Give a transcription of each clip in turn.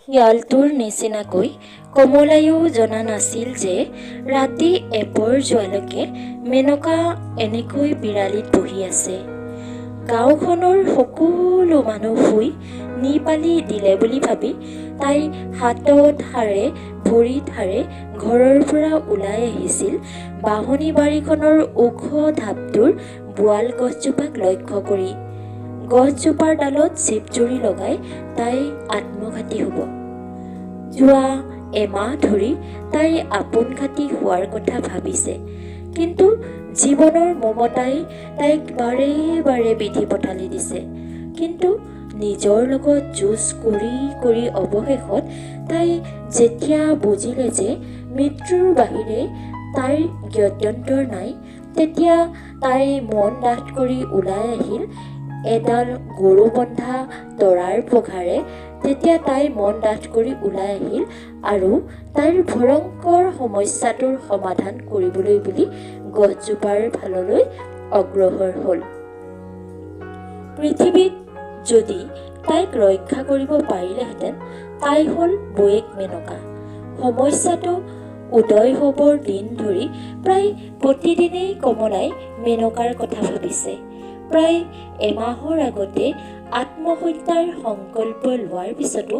শিয়ালটোৰ নিচিনাকৈ কমলায়ো জনা নাছিল যে ৰাতি এপৰ যোৱালৈকে মেনকা এনেকৈ বিৰালিত বহি আছে। গাঁওখনৰ সকলো মানুহ শুই নিপালি দিলে বুলি ভাবি তাই হাতত হাৰে ভৰিত হাৰে ঘৰৰ পৰা ওলাই আহিছিল বাঁহনি বাৰীখনৰ ওখ ঢাপটোৰ বোৱাল গছজোপাক লক্ষ্য কৰি। গছজোপাৰ ডালত চিপজুৰি লগাই তাই আত্মঘাতী হ'ব। যোৱা এমাহ ধৰি তাই আপোনঘাতী হোৱাৰ কথা ভাবিছে, কিন্তু জীৱনৰ মমতাই তাইক বাৰে বাৰে বিধি পঠালি দিছে। কিন্তু নিজৰ লগত যুঁজ কৰি কৰি অৱশেষত তাই যেতিয়া বুজিলে যে মৃত্যুৰ বাহিৰে তাইৰ গত্যন্তৰ নাই, তেতিয়া তাই মন ডাঠ কৰি ওলাই আহিল এডাল গৰু বন্ধা তৰাৰ পঘাৰে। তেতিয়া তাই মন ডাঠ কৰি ওলাই আহিল আৰু তাইৰ ভয়ংকৰ সমস্যাটোৰ সমাধান কৰিবলৈ বুলি গছজোপাৰ ফাললৈ অগ্ৰসৰ হ'ল। পৃথিৱীত যদি তাইক ৰক্ষা কৰিব পাৰিলেহেঁতেন, তাই হ'ল বৈয়েক মেনকা। সমস্যাটো উদয় হ'বৰ দিন ধৰি প্ৰায় প্ৰতিদিনেই কমলাই মেনকাৰ কথা ভাবিছে। প্ৰায় এমাহৰ আগতে আত্মহত্যাৰ সংকল্প লোৱাৰ পিছতো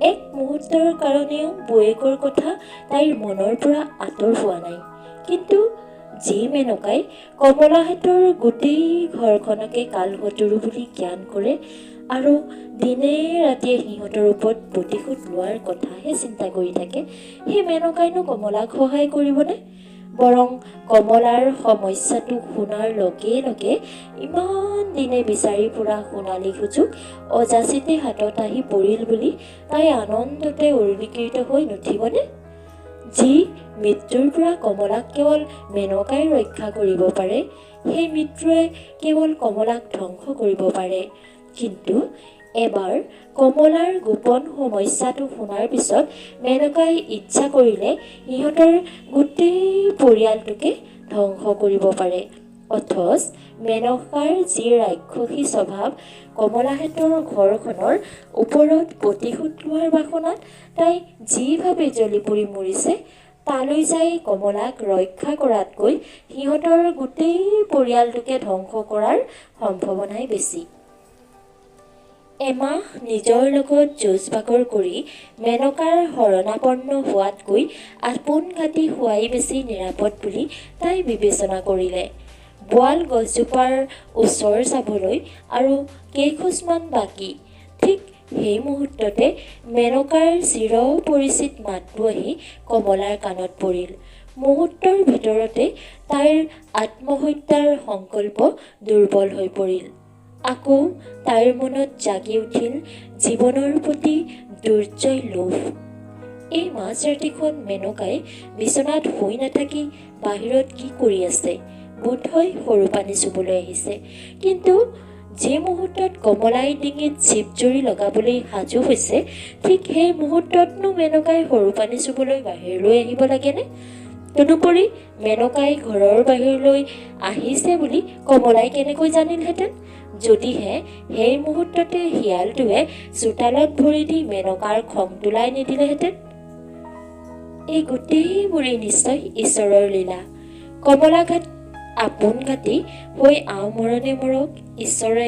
এক মুহূৰ্তৰ কাৰণেও বৈয়েকৰ কথা তাইৰ মনৰ পৰা আঁতৰ হোৱা নাই। কিন্তু যি মেনকাই কমলাহঁতৰ গোটেই ঘৰখনকে কালহতৰু বুলি জ্ঞান কৰে আৰু দিনে ৰাতিয়ে সিহঁতৰ ওপৰত প্ৰতিশোধ লোৱাৰ কথাহে চিন্তা কৰি থাকে, সেই মেনকাইনো কমলাক সহায় কৰিবনে? বৰং কমলাৰ সমস্যাটো শুনাৰ লগে লগে ইমান দিনে বিচাৰি ফুৰা সোণালী সুযোগ অযাচিতে হাতত আহি পৰিল বুলি তাই আনন্দতে উৰ্বিকৃত হৈ নুঠিবনে? যি মৃত্যুৰ পৰা কমলাক কেৱল মেনকাই ৰক্ষা কৰিব পাৰে, সেই মৃত্যুৱে কেৱল কমলাক ধ্বংস কৰিব পাৰে। কিন্তু এবাৰ কমলাৰ গোপন সমস্যাটো শুনাৰ পিছত মেনকাই ইচ্ছা কৰিলে সিহঁতৰ গোটেই পৰিয়ালটোকে ধ্বংস কৰিব পাৰে। অথচ মেনকাৰ যি ৰাক্ষসী স্বভাৱ, কমলাহঁতৰ ঘৰখনৰ ওপৰত প্ৰতিশোধ লোৱাৰ বাসনাত তাই যিভাৱে জ্বলি পৰি মৰিছে, তালৈ যাই কমলাক ৰক্ষা কৰাতকৈ সিহঁতৰ গোটেই পৰিয়ালটোকে ধ্বংস কৰাৰ সম্ভাৱনাই বেছি। এমাহ নিজৰ লগত যুঁজ বাগৰ কৰি মেনকাৰ শৰণাপন্ন হোৱাতকৈ আপোনঘাতী হোৱাই বেছি নিৰাপদ বুলি তাই বিবেচনা কৰিলে। বোৱাল গছজোপাৰ ওচৰ চাবলৈ আৰু কেইখোজমান বাকী। ঠিক সেই মুহূৰ্ততে মেনকাৰ চিৰ পৰিচিত মাতটো আহি কমলাৰ কাণত পৰিল। মুহূৰ্তৰ ভিতৰতে তাইৰ আত্মহত্যাৰ সংকল্প দুৰ্বল হৈ পৰিল। আকৌ তাইৰ মনত জাগি উঠিল জীৱনৰ প্ৰতি দুৰ্জয় লোভ। এই মাজৰাতিখন মেনকাই বিচনাত শুই নাথাকি বাহিৰত কি কৰি আছে? বোধহয় সৰু পানী চুবলৈ আহিছে। কিন্তু যি মুহূৰ্তত কমলাই ডিঙিত চিপজুৰি লগাবলৈ সাজু হৈছে, ঠিক সেই মুহূৰ্ততনো মেনকাই সৰু পানী চুবলৈ বাহিৰলৈ আহিব লাগেনে? তদুপৰি মেনকাই ঘৰৰ বাহিৰলৈ আহিছে বুলি কমলাই কেনেকৈ জানিলহেঁতেন? যদিহে সেই মুহূৰ্ততে শিয়ালটোৱে চোতালত ভৰি দি মেনকাৰ খং তোলাই নিদিলেহেঁতেন। এই গোটেইবোৰেই নিশ্চয় ঈশ্বৰৰ লীলা। কমলাঘাত আপোনঘাতী হৈ আওমৰণে মৰক, ঈশ্বৰে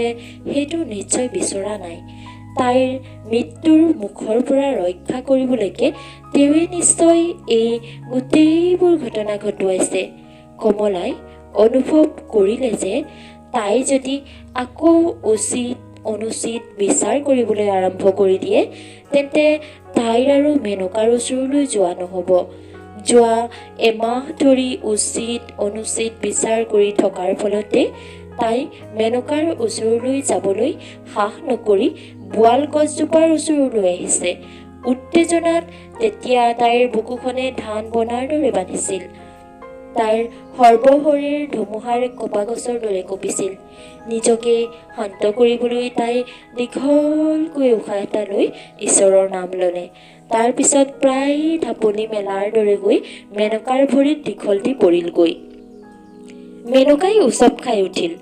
সেইটো নিশ্চয় বিচৰা নাই। তাইৰ মৃত্যুৰ মুখৰ পৰা ৰক্ষা কৰিবলৈকে তেওঁৱে নিশ্চয় এই গোটেইবোৰ ঘটনা ঘটুৱাইছে। কমলাই অনুভৱ কৰিলে যে তাই যদি আকৌ উচিত অনুচিত বিচাৰ কৰিবলৈ আৰম্ভ কৰি দিয়ে, তেন্তে তাইৰ আৰু মেনকাৰ ওচৰলৈ যোৱা নহ'ব। যোৱা এমাহ ধৰি উচিত অনুচিত বিচাৰ কৰি থকাৰ ফলতে তাই মেনকাৰ ওচৰলৈ যাবলৈ সাহ নকৰি বোৱাল গছজোপাৰ ওচৰলৈ আহিছে। উত্তেজনাত তেতিয়া তাইৰ বুকুখনে ধান বনাৰ দৰে বান্ধিছিল। তাইৰ সৰ্বশৰীৰ ধুমুহাৰ কপাগছৰ দৰে কঁপিছিল। নিজকে শান্ত কৰিবলৈ তাই দীঘলকৈ উশাহ এটা লৈ ঈশ্বৰৰ নাম ল'লে। তাৰ পিছত প্ৰায় ঢাপলি মেলাৰ দৰে গৈ মেনকাৰ ভৰিত দীঘল দি পৰিলগৈ। মেনকাই উচপ খাই উঠিল।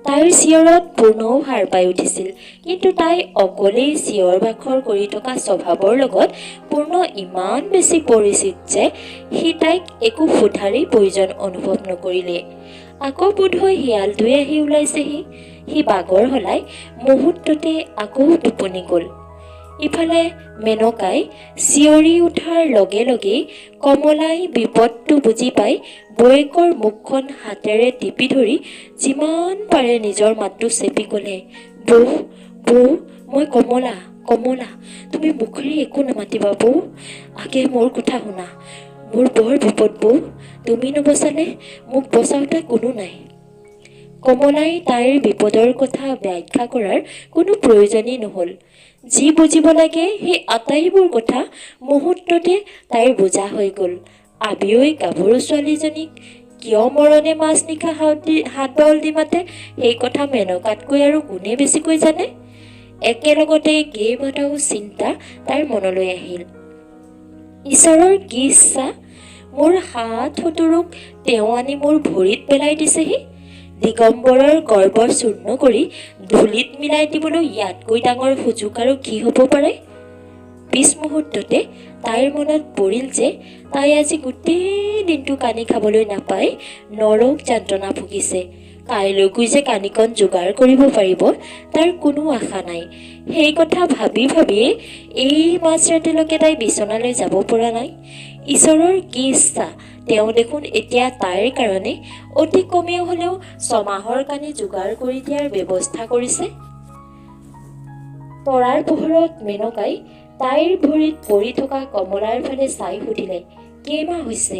তাইৰ চিঞৰত পূৰ্ণও হাৰ পাই উঠিছিল। কিন্তু তাই অকলেই চিঞৰ বাখৰ কৰি থকা স্বভাৱৰ লগত পূৰ্ণ ইমান বেছি পৰিচিত যে সি তাইক একো সোধাৰেই প্ৰয়োজন অনুভৱ নকৰিলে। আকৌ বোধহয় শিয়ালটোৱে আহি ওলাইছেহি। সি বাগৰ সলাই মুহূৰ্ততে আকৌ টোপনি গ'ল। ইফালে মেনকাই চিঞৰি উঠাৰ লগে লগেই কমলাই বিপদটো বুজি পাই বৌয়েকৰ মুখখন হাতেৰে টিপি ধৰি যিমান পাৰে নিজৰ মাতটো চেপি ক'লে, বৌ বৌ মই কমলা কমলা, তুমি মুখেৰে একো নামাতিবা বৌ, আগে মোৰ কথা শুনা, মোৰ বৰ বিপদ বৌ, তুমি নবচালে মোক বচাওঁতা কোনো নাই। কমলাই তাইৰ বিপদৰ কথা ব্যাখ্যা কৰাৰ কোনো প্ৰয়োজনেই নহ'ল। যি বুজিব লাগে সেই আটাইবোৰ কথা মুহূৰ্ততে তাইৰ বুজা হৈ গ'ল। আবিঐ গাভৰু ছোৱালীজনীক কিয় মৰণে মাছ নিশা হাত বাউল দি মাতে সেই কথা মেনকাতকৈ আৰু কোনে বেছিকৈ জানে। একেলগতে কেইবাটাও চিন্তা তাইৰ মনলৈ আহিল। ঈশ্বৰৰ কি ইচ্ছা, মোৰ হাত সতৰুক তেওঁ আনি মোৰ ভৰিত পেলাই দিছেহি। দিগম্বৰৰ গৰ্ব চূৰ্ণ কৰি ধূলিত মিলাই দিবলৈ ইয়াতকৈ ডাঙৰ সুযোগ আৰু কি হ'ব পাৰে। পিছ মুহূৰ্ততে তাইৰ মনত পৰিল যে তাই আজি গোটেই দিনটো কানি খাবলৈ নাপাই নৰক যান্ত্ৰণা ভুগিছে। কাইলৈকৈ যে কানিকণ যোগাৰ কৰিব পাৰিব তাৰ কোনো আশা নাই। সেই কথা ভাবি ভাবিয়ে এই মাজৰাতিলৈকে তাই বিচনালৈ যাব পৰা নাই। ঈশ্বৰৰ কি ইচ্ছা, তেওঁ দেখোন এতিয়া তাইৰ কাৰণে অতি কমেও হ'লেও 6 মাহৰ কানি যোগাৰ কৰি দিয়াৰ ব্যৱস্থা কৰিছে। তৰাৰ পোহৰত মেনকাই তাইৰ ভৰিত পৰি থকা কমলাৰ ফালে চাই সুধিলে, কেইমাহ হৈছে?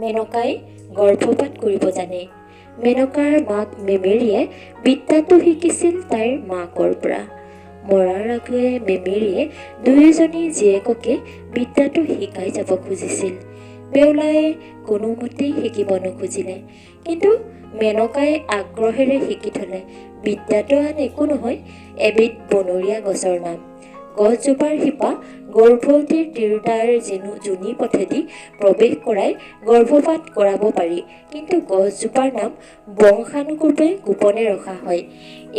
মেনকাই গৰ্ভপাত কৰিব জানে। মেনকাৰ মাক মেমেৰীয়ে বিদ্যাটো শিকিছিল তাইৰ মাকৰ পৰা। মৰাৰ আগে মেমেৰীয়ে দুয়োজনী জীয়েককে বিদ্যাটো শিকাই যাব খুজিছিল। বেউলাই কোনোমতেই শিকিব নোখুজিলে। কিন্তু মেনকাই আগ্ৰহেৰে শিকি থলে। বিদ্যাটো আন একো নহয়, এবিধ বনৰীয়া গছৰ নাম। গছজোপাৰ শিপা গৰ্ভৱতীৰ তিৰোতাৰ যোনি পথেদি প্ৰৱেশ কৰাই গৰ্ভপাত কৰাব পাৰি। কিন্তু গছজোপাৰ নাম বংশানুক্ৰমে গোপনে ৰখা হয়।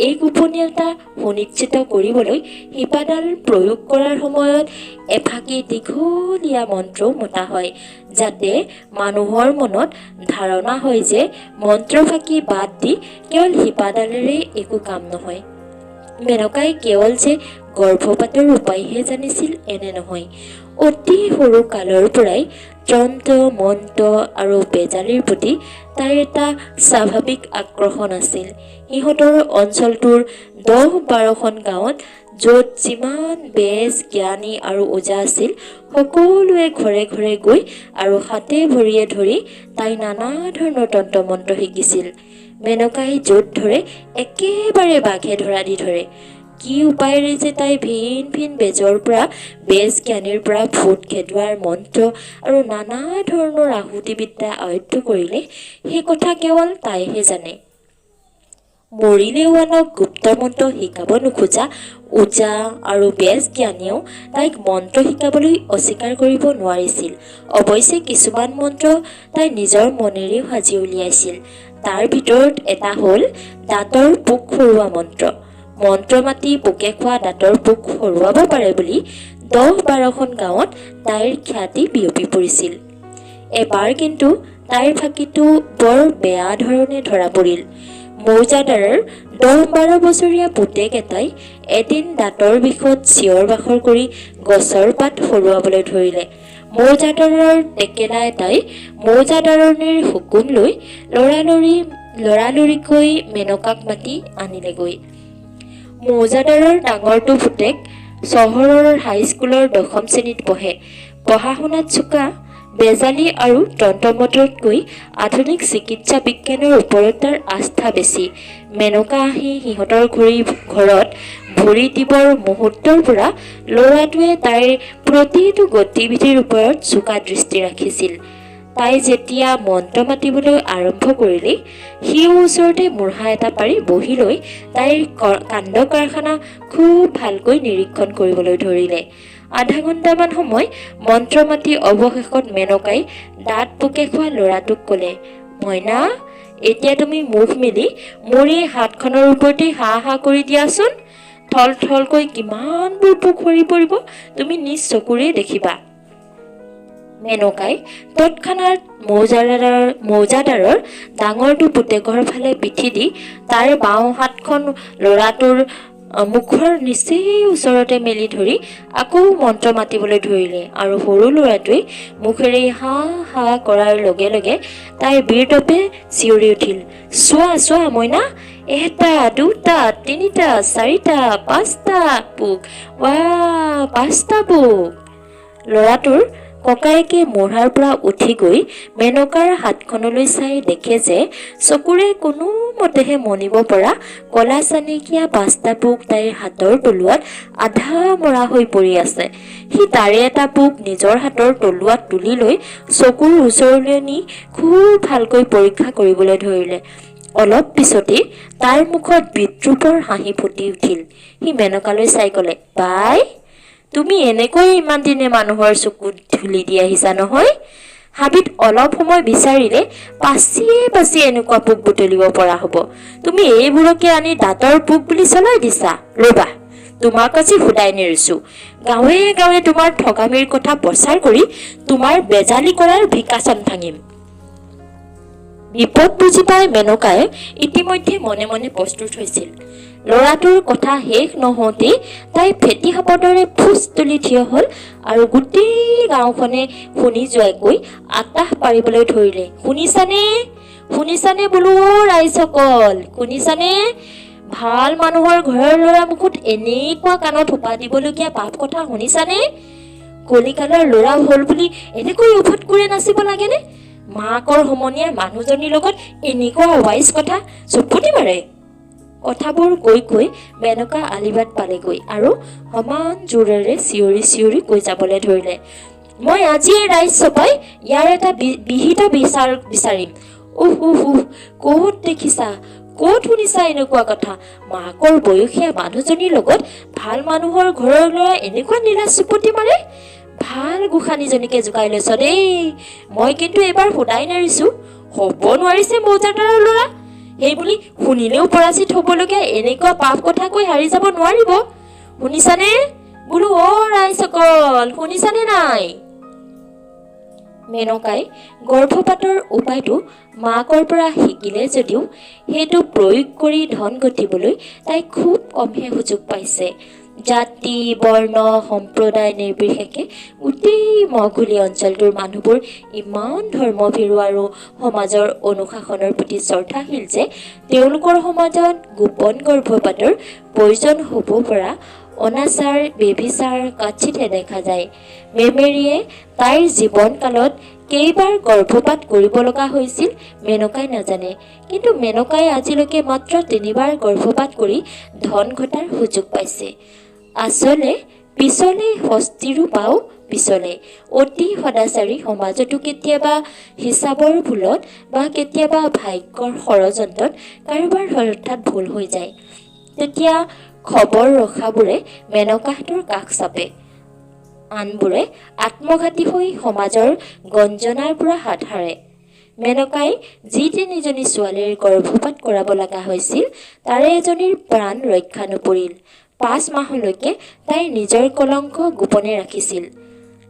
এই গোপনীয়তা সুনিশ্চিত কৰিবলৈ শিপাডাল প্ৰয়োগ কৰাৰ সময়ত এফাকি দীঘলীয়া মন্ত্ৰও মতা হয়, যাতে মানুহৰ মনত ধাৰণা হয় যে মন্ত্ৰফাকি বাদ দি কেৱল শিপাডালেৰে একো কাম নহয়। মেনকাই কেৱল যে গৰ্ভপাতৰ উপায়হে জানিছিল এনে নহয়। অতি সৰু কালৰ পৰাই তন্ত্ৰ মন্ত্ৰ আৰু বেজালিৰ প্ৰতি তাইৰ এটা স্বাভাৱিক আকৰ্ষণ আছিল। সিহঁতৰ অঞ্চলটোৰ 10-12খন গাঁৱত য'ত যিমান বেজ জ্ঞানী আৰু ওজা আছিল সকলোৱে ঘৰে ঘৰে গৈ আৰু হাতে ভৰিয়ে ধৰি তাই নানা ধৰণৰ তন্ত্ৰ মন্ত্ৰ শিকিছিল। মেনকাই য'ত ধৰে একেবাৰে বাঘে ধৰা দি ধৰে। কি উপায়েৰে যে তাই ভিন ভিন বেজৰ পৰা বেজ জ্ঞানীৰ পৰা ভূত খেদোৱাৰ মন্ত্ৰ আৰু নানা ধৰণৰ আহুতি বিদ্যা আয়ত্ব কৰিলে সেই কথা কেৱল তাইহে জানে। মৰিলেও আনক গুপ্ত মন্ত্ৰ শিকাব নোখোজা ওজা আৰু বেজ জ্ঞানীয়েও তাইক মন্ত্ৰ শিকাবলৈ অস্বীকাৰ কৰিব নোৱাৰিছিল। অৱশ্যে কিছুমান মন্ত্ৰ তাই নিজৰ মনেৰেও সাজি উলিয়াইছিল। তাৰ ভিতৰত এটা হ'ল দাঁতৰ পোক সৰোৱা মন্ত্ৰ। মন্ত্ৰ মাতি পোকে খোৱা দাঁতৰ পোক সৰোৱাব পাৰে বুলি 10-12খন গাঁৱত তাইৰ খ্যাতি বিয়পি পৰিছিল। এবাৰ কিন্তু তাইৰ ফাঁকিটো বৰ বেয়া ধৰণে ধৰা পৰিল। মৌজাদাৰৰ 10-12 বছৰীয়া পুতেক এটাই এদিন দাঁতৰ বিষত চিঞৰ বাখৰ কৰি গছৰ পাত সৰোৱাবলৈ ধৰিলে। মৌজাদাৰৰ টেকেলা এটাই মৌজাদাৰণীৰ হুকুম লৈ লৰালৰিকৈ মেনকাক মাতি আনিলেগৈ। মৌজাদাৰৰ ডাঙৰটো পুতেক চহৰৰ হাইস্কুলৰ 10ম শ্ৰেণীত পঢ়ে। পঢ়া শুনাত চোকা, বেজালী আৰু তন্ত্ৰমন্ত্ৰতকৈ আধুনিক চিকিৎসা বিজ্ঞানৰ ওপৰত তাৰ আস্থা বেছি। মেনকা আহি সিহঁতৰ ঘৰত ভৰি দিবৰ মুহূৰ্তৰ পৰা ল'ৰাটোৱে তাইৰ প্ৰতিটো গতিবিধিৰ ওপৰত চোকা দৃষ্টি ৰাখিছিল। তাই যেতিয়া মন্ত্ৰ মাতিবলৈ আৰম্ভ কৰিলে সিও ওচৰতে মূঢ়া এটা পাৰি বহি লৈ তাইৰ কাণ্ড কাৰখানা খুব ভালকৈ নিৰীক্ষণ কৰিবলৈ ধৰিলে। আধা ঘণ্টামান সময় মন্ত্ৰ মাতি অৱশেষত মেনকাই দাঁত পোকে খোৱা ল'ৰাটোক ক'লে, মইনা এতিয়া তুমি মুখ মেলি মোৰ এই হাতখনৰ ওপৰতে হা হা কৰি দিয়াচোন। থল থলকৈ কিমানবোৰ পোক সৰি পৰিব তুমি নিজ চকুৰে দেখিবা। মেনকাই তৎক্ষণাত মৌজাদাৰৰ ডাঙৰটো পুতেকৰ ফালে পিঠি দি তাৰ বাওঁ হাতখন ল'ৰাটোৰ মুখৰ নিচেই ওচৰতে মেলি ধৰি আকৌ মন্ত্ৰ মাতিবলৈ ধৰিলে আৰু সৰু ল'ৰাটোৱে মুখেৰে হা হা কৰাৰ লগে লগে তাইৰ বীৰতপে চিঞৰি উঠিল, চোৱা চোৱা মইনা, 1 2 3 4 5 পোক, ৱা 5টা পোক। ল'ৰাটোৰ ককায়েকে মূঢ়াৰ পৰা উঠি গৈ মেনকাৰ হাতখনলৈ চাই দেখে যে চকুৰে কোনোমতেহে মনিব পৰা কলা চানেকীয়া 5টা পোক তাইৰ হাতৰ তলুৱাত আধা মৰা হৈ পৰি আছে। সি তাৰে এটা পোক নিজৰ হাতৰ তলুৱাত তুলি লৈ চকুৰ ওচৰলৈ নি খুব ভালকৈ পৰীক্ষা কৰিবলৈ ধৰিলে। অলপ পিছতেই তাৰ মুখত বিদ্ৰূপৰ হাঁহি ফুটি উঠিল। সি মেনকালৈ চাই ক'লে, বাই, তুমি এনেকৈ ইমান দিনে মানুহৰ চকুত ধূলি দি আহিছা নহয়। হাবিত অলপ সময় বিচাৰিলে পাচি এনেকুৱা পোক বুটলিব পৰা হ'ব। তুমি এইবোৰকে আনি দাঁতৰ পোক বুলি চলাই দিছা। ৰবা, তোমাক আজি সুদাই নেৰিছো। গাঁৱে গাঁৱে তোমাৰ ঠগামিৰ কথা প্ৰচাৰ কৰি তোমাৰ বেজালি কৰাৰ ভিকাচন ভাঙিম। বিপদ বুজি পাই মেনকাই ইতিমধ্যে মনে মনে প্ৰস্তুত হৈছিল। ল'ৰাটোৰ কথা শেষ নহওঁতেই তাই ফেটি সাপৰ দৰে ফুচ তুলি থিয় হ'ল আৰু গোটেই গাঁওখনে শুনি যোৱাকৈ আতাহ পাৰিবলৈ ধৰিলে। শুনিছানে বোলো ৰাইজসকল, শুনিছানে? ভাল মানুহৰ ঘৰৰ ল'ৰা মুখত এনেকুৱা কাণত সোপা দিবলগীয়া পাপ কথা শুনিছানে? কলিকালৰ ল'ৰা হ'ল বুলি এনেকৈ উভত কৰি নাচিব লাগেনে? মাকৰ সমনীয়াৰ মানুহজনীৰ লগত এনেকুৱা ৱাইজ কথা চুপতি মাৰে। কথাবোৰ কৈ কৈ মেনকা আলিবাট পালেগৈ আৰু সমান জোৰেৰে চিঞৰি চিঞৰি কৈ যাবলৈ ধৰিলে, মই আজিয়ে ৰাইজ চপাই ইয়াৰ এটা বিহিত বিচাৰিম। ক'ত দেখিছা, ক'ত শুনিছা এনেকুৱা কথা? মাকৰ বয়সীয়া মানুহজনীৰ লগত ভাল মানুহৰ ঘৰৰ ল'ৰা এনেকুৱা নীলা চুপতি মাৰে? ভাল গোসানীজনীকে জোকাই লৈছ দেই। মই কিন্তু এবাৰ সুদাই নেৰিছো। হ'ব নোৱাৰিছে মৌজাদাৰৰ ল'ৰা। সেইবুলি শুনিলেও পৰাজিত হ'বলগীয়া এনেকুৱা পাপ কথা কৈ হাৰি যাব নোৱাৰিব। শুনিছানে বোলো ৰাইজসকল, শুনিছানে নাই? মেনকাই গৰ্ভপাতৰ উপায়টো মাকৰ পৰা শিকিলে যদিও সেইটো প্ৰয়োগ কৰি ধন ঘটিবলৈ তাই খুব কমহে সুযোগ পাইছে। জাতি বৰ্ণ সম্প্ৰদায় নিৰ্বিশেষে গোটেই মহঘুলি অঞ্চলটোৰ মানুহবোৰ ইমান ধৰ্মভীৰু আৰু সমাজৰ অনুশাসনৰ প্ৰতি শ্ৰদ্ধাশীল যে তেওঁলোকৰ সমাজত গোপন গৰ্ভপাতৰ প্ৰয়োজন হ'ব পৰা অনাচাৰ বেভিচাৰ কাচিতহে দেখা যায়। মেমেৰীয়ে তাইৰ জীৱনকালত কেইবাৰ গৰ্ভপাত কৰিব লগা হৈছিল মেনকাই নাজানে, কিন্তু মেনকাই আজিলৈকে মাত্ৰ 3বাৰ গৰ্ভপাত কৰি ধন ঘটাৰ সুযোগ পাইছে। আচলে পিছলে হস্তিৰো পাও পিছলে। অতি সদাচাৰী সমাজতো কেতিয়াবা হিচাপৰ ভুলত বা কেতিয়াবা ভাগ্যৰ ষড়যন্ত্ৰত কাৰোবাৰ হঠাৎ ভুল হৈ যায়। তেতিয়া খবৰ ৰখাবোৰে মেনকাহঁতৰ কাষ চাপে। আনবোৰে আত্মঘাতী হৈ সমাজৰ গঞ্জনাৰ পৰা হাত সাৰে। মেনকাই যি 3জনী ছোৱালীৰ গৰ্ভপাত কৰাব লগা হৈছিল তাৰে এজনীৰ প্ৰাণ ৰক্ষা নপৰিল। 5 মাহলৈকে তাই নিজৰ কলংক গোপনে ৰাখিছিল।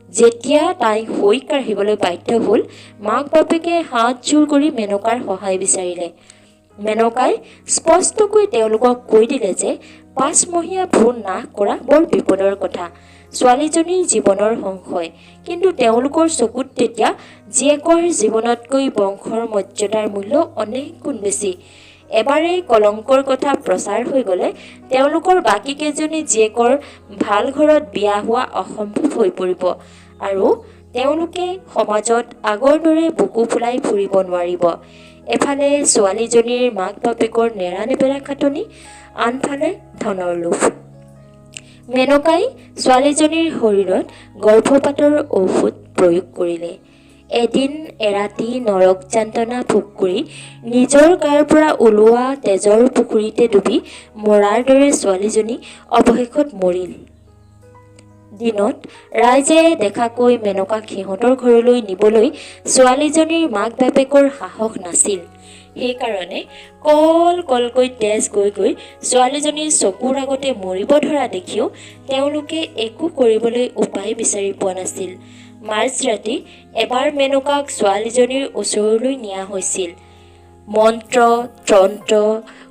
যেতিয়া তাই হৈ কাঢ়িবলৈ বাধ্য হ'ল, মাক বাপেকে হাত জোৰ কৰি মেনকাৰ সহায় বিচাৰিলে। মেনকাই স্পষ্টকৈ তেওঁলোকক কৈ দিলে যে 5 মহীয়া ভ্ৰূণ নাশ কৰা বৰ বিপদৰ কথা, ছোৱালীজনীৰ জীৱনৰ সংশয়। কিন্তু তেওঁলোকৰ চকুত তেতিয়া জীয়েকৰ জীৱনতকৈ বংশৰ মৰ্যাদাৰ মূল্য অনেক গুণ বেছি। এবাৰে কলংকৰ কথা প্ৰচাৰ হৈ গ'লে তেওঁলোকৰ বাকী কেইজনী জীয়েকৰ ভাল ঘৰত বিয়া হোৱা অসম্ভৱ হৈ পৰিব আৰু তেওঁলোকে সমাজত আগৰ দৰে বুকু ফুলাই ফুৰিব নোৱাৰিব। এফালে ছোৱালীজনীৰ মাক বাপেকৰ নেৰানেপেৰা খাটনি, আনফালে ধনৰ লোভ। মেনকাই ছোৱালীজনীৰ শৰীৰত গৰ্ভপাতৰ ঔষধ প্ৰয়োগ কৰিলে। এদিন এৰাতি নৰক যাতনা ভোগ কৰি নিজৰ গাৰ পৰা ওলোৱা তেজৰ পুখুৰীতে ডুবি মৰাৰ দৰে ছোৱালীজনী অৱশেষত মৰিল। দিনত ৰাইজে দেখাকৈ মেনকাক সিহঁতৰ ঘৰলৈ নিবলৈ ছোৱালীজনীৰ মাক বাপেকৰ সাহস নাছিল। সেইকাৰণে কল কলকৈ তেজ গৈ গৈ ছোৱালীজনীৰ চকুৰ আগতে মৰিব ধৰা দেখিও তেওঁলোকে একো কৰিবলৈ উপায় বিচাৰি পোৱা নাছিল। মাজৰাতি এবাৰ মেনকাক ছোৱালীজনীৰ ওচৰলৈ নিয়া হৈছিল। মন্ত্ৰ তন্ত্ৰ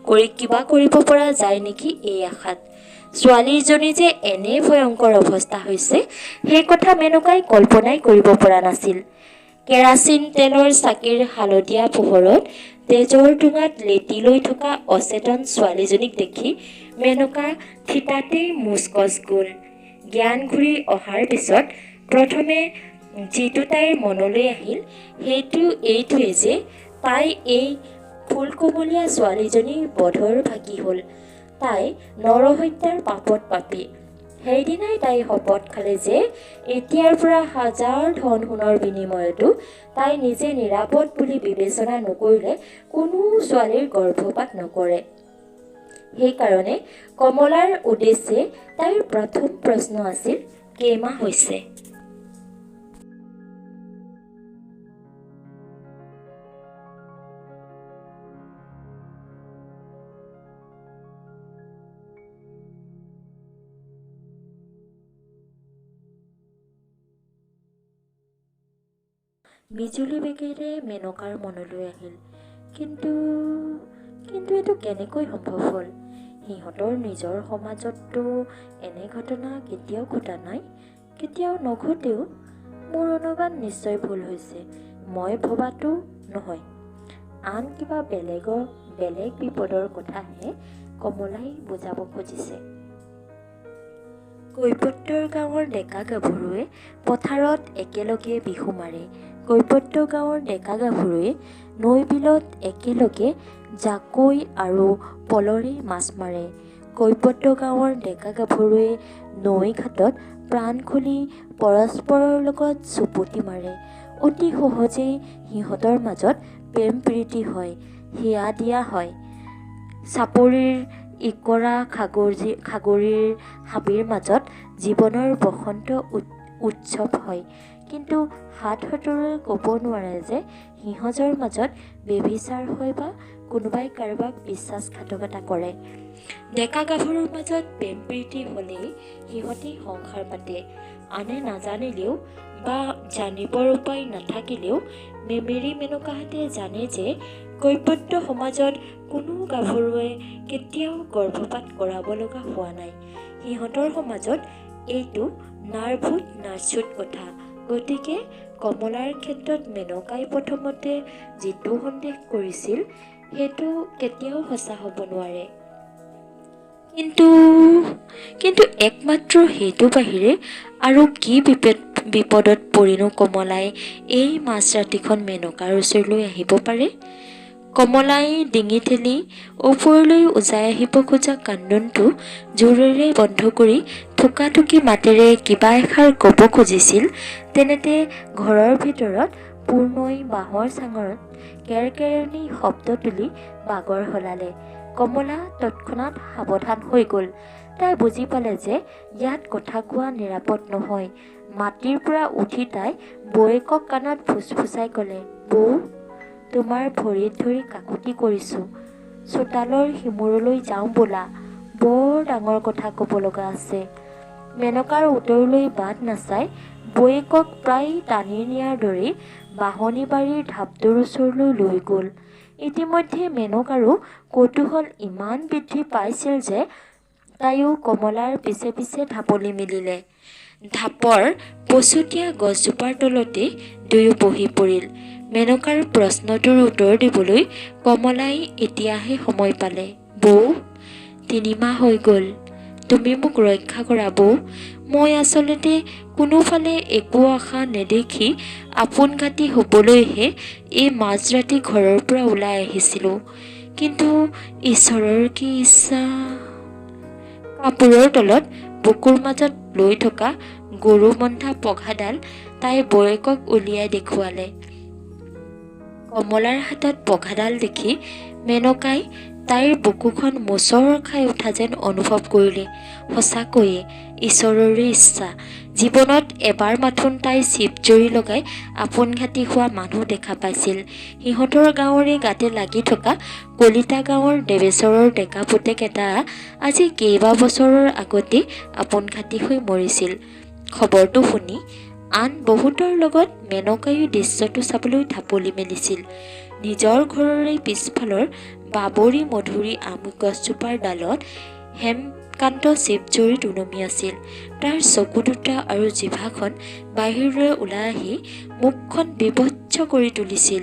কৰি কিবা কৰিব পৰা যায় নেকি এই আশাত। ছোৱালীজনী যে এনে ভয়ংকৰ অৱস্থা হৈছে সেই কথা মেনকাই কল্পনাই কৰিব পৰা নাছিল। কেৰাচিন তেলৰ চাকিৰ হালধীয়া পোহৰত তেজৰ টোঙাত লেটি লৈ থকা অচেতন ছোৱালীজনীক দেখি মেনকা থিতাতেই মুচকচ গ'ল। জ্ঞান ঘূৰি অহাৰ পিছত প্ৰথমে যিটো তাইৰ মনলৈ আহিল সেইটো এইটোৱে যে তাই এই ফুলকুমলীয়া ছোৱালীজনীৰ বধৰ ভাগি হ'ল। তাই নৰহত্যাৰ পাপত পাপী। সেইদিনাই তাই শপত খালে যে এতিয়াৰ পৰা 1000 ধন সোণৰ বিনিময়তো তাই নিজে নিৰাপদ বুলি বিবেচনা নকৰিলে কোনো ছোৱালীৰ গৰ্ভপাত নকৰে। সেইকাৰণে কমলাৰ উদ্দেশ্যে তাইৰ প্ৰথম প্ৰশ্ন আছিল, কেইমাহ হৈছে? বিজুলী বেগেৰে মেনকাৰ মনলৈ আহিল, কিন্তু এইটো কেনেকৈ সম্ভৱ হ'ল? সিহঁতৰ নিজৰ সমাজততো এনে ঘটনা কেতিয়াও ঘটা নাই, কেতিয়াও নঘটেও। মোৰ অনুমান নিশ্চয় ভুল হৈছে। মই ভবাটো নহয়, আন কিবা বেলেগ বিপদৰ কথাহে কমলাই বুজাব খুজিছে। কৈপত্ৰৰ গাঁৱৰ ডেকা গাভৰুৱে পথাৰত একেলগে বিহু মাৰে। কৈপত্ৰ গাঁৱৰ ডেকা গাভৰুৱে নৈ বিলত একেলগে জাকৈ আৰু পলৰে মাছ মাৰে। কৈপত্ৰ গাঁৱৰ ডেকা গাভৰুৱে নৈ ঘাটত প্ৰাণ খুলি পৰস্পৰৰ লগত চুপতি মাৰে। অতি সহজেই সিহঁতৰ মাজত প্ৰেম প্ৰীতি হয়, হিয়া দিয়া হয়। চাপৰিৰ ইকৰা খাগৰিৰ হাবিৰ মাজত জীৱনৰ বসন্ত উৎসৱ হয়। কিন্তু হাত হাতৰে ক'ব নোৱাৰে যে সিহঁতৰ মাজত ব্যভিচাৰ হয় বা কোনোবাই কাৰোবাক বিশ্বাসঘাতকতা কৰে। ডেকা গাভৰুৰ মাজত প্ৰেম প্ৰীতি হ'লেই সিহঁতে সংসাৰ পাতে। আনে নাজানিলেও বা জানিবৰ উপায় নাথাকিলেও মেমেৰী মেনকাহঁতে জানে যে কৈপত্ৰ সমাজত কোনো গাভৰুৱে কেতিয়াও গৰ্ভপাত কৰাব লগা হোৱা নাই। সিহঁতৰ সমাজত এইটো নাৰভূত নাৰ্চুত কথা। গতিকে কমলাৰ ক্ষেত্ৰত মেনকাই প্ৰথমতে যিটো সন্দেহ কৰিছিল সেইটো কেতিয়াও সঁচা হ'ব নোৱাৰে। কিন্তু একমাত্ৰ সেইটো বাহিৰে আৰু কি বিপদত পৰিনো কমলাই এই মাজৰাতিখন মেনকাৰ ওচৰলৈ আহিব পাৰে? কমলাই ডিঙি ঠেলি ওপৰলৈ উজাই আহিব খোজা কান্দোনটো জোৰেৰে বন্ধ কৰি থোকাথুকি মাতেৰে কিবা এষাৰ ক'ব খুজিছিল। তেনেতে ঘৰৰ ভিতৰত পূৰ্ণই বাঁহৰ চাঙত কেৰকেৰণি শব্দ তুলি বাগৰ সলালে। কমলা তৎক্ষণাত সাৱধান হৈ গ'ল। তাই বুজি পালে যে ইয়াত কথা কোৱা নিৰাপদ নহয়। মাটিৰ পৰা উঠি তাই বৌয়েকক কাণত ফুচফুচাই ক'লে, বৌ, তোমাৰ ভৰিত ধৰি কাকুতি কৰিছোঁ। চোতালৰ সিমূৰলৈ যাওঁ ব'লা, বৰ ডাঙৰ কথা ক'ব লগা আছে। মেনকাৰ উত্তৰলৈ বাট নাচাই বৌয়েকক প্ৰায় টানি নিয়াৰ দৰেই বাঢ়নি বাৰীৰ ঢাপটোৰ ওচৰলৈ লৈ গ'ল। ইতিমধ্যে মেনকাৰো কৌতূহল ইমান বৃদ্ধি পাইছিল যে তাইও কমলাৰ পিছে পিছে ঢাপলি মেলিলে। ঢাপৰ পচতীয়া গছজোপাৰ তলতে দুয়ো বহি পৰিল। মেনকাৰ প্ৰশ্নটোৰ উত্তৰ দিবলৈ কমলাই এতিয়াহে সময় পালে। বৌ, 3 মাহ হৈ গ'ল। তুমি মোক ৰক্ষা কৰা বৌ। মই আচলতে কোনোফালে একো আশা নেদেখি আপোনঘাতী হ'বলৈহে এই মাজৰাতি ঘৰৰ পৰা ওলাই আহিছিলোঁ। কিন্তু ঈশ্বৰৰ কি ইচ্ছা। কাপোৰৰ তলত বুকুৰ মাজত লৈ থকা গৰু বন্ধা পঘাডাল তাই বৌয়েকক উলিয়াই দেখুৱালে। কমলাৰ হাতত পঘাডাল দেখি মেনকাই তাইৰ বুকুখন মোচৰ খাই উঠা যেন অনুভৱ কৰিলে। সঁচাকৈয়ে ঈশ্বৰৰে ইচ্ছা। জীৱনত এবাৰ মাথোন তাই চিপজুৰি লগাই আপোনঘাটি হোৱা মানুহ দেখা পাইছিল। সিহঁতৰ গাঁৱৰে গাতে লাগি থকা কলিতা গাঁৱৰ দেৱেশ্বৰৰ ডেকা পুতেক এটা আজি কেইবা বছৰৰ আগতেই আপোনঘাটি হৈ মৰিছিল। খবৰটো শুনি আন বহুতৰ লগত মেনকায়ো দৃশ্যটো চাবলৈ ঢাপলি মেলিছিল। নিজৰ ঘৰৰে পিছফালৰ বাবৰি মধুৰি আম গছজোপাৰ ডালত হেমকান্ত চিপজুৰিত ওলমি আছিল। তাৰ চকু দুটা আৰু জিভাখন বাহিৰলৈ ওলাই আহি মুখখন বিভৎস কৰি তুলিছিল।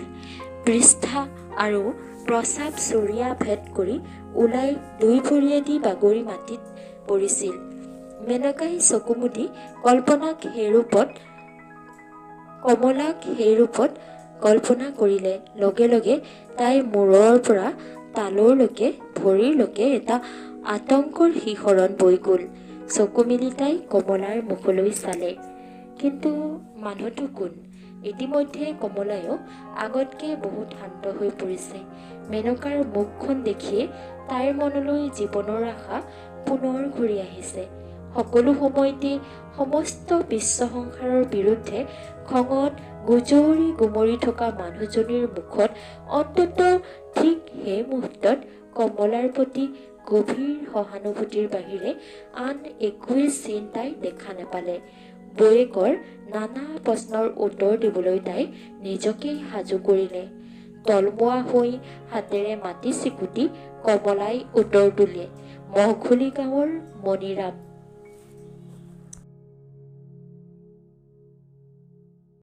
পৃষ্ঠা আৰু প্ৰস্ৰাৱ চুৰিয়া ভেদ কৰি ওলাই দুই ভৰিয়েদি বাগৰি মাটিত পৰিছিল। মেনকাই চকু মুদি কমলাক সেই ৰূপত কল্পনা কৰিলে। লগে লগে তাইৰ মূৰৰ পৰা তালুৰলৈকে ভৰিৰলৈকে এটা আতংকৰ শিহৰণ বৈ গ'ল। চকু মেলি তাই কমলাৰ মুখলৈ চালে। কিন্তু মানুহটো কোন? ইতিমধ্যে কমলায়ো আগতকৈ বহুত শান্ত হৈ পৰিছে। মেনকাৰ মুখখন দেখিয়ে তাইৰ মনলৈ জীৱনৰ আশা পুনৰ ঘূৰি আহিছে। সকলো সময়তে সমস্ত বিশ্ব সংসাৰৰ বিৰুদ্ধে খঙত গুজৰি গুমৰি থকা মানুহজনীৰ মুখত অন্তত ঠিক সেই মুহূৰ্তত কমলাৰ প্ৰতি গভীৰ সহানুভূতিৰ বাহিৰে আন একোৱে চিন তাই দেখা নাপালে। বৌয়েকৰ নানা প্ৰশ্নৰ উত্তৰ দিবলৈ তাই নিজকেই সাজু কৰিলে। তলমুৱা হৈ হাতেৰে মাটি চিকুটি কমলাই উত্তৰ দিলে, মহঘুলি গাঁৱৰ মণিৰাম।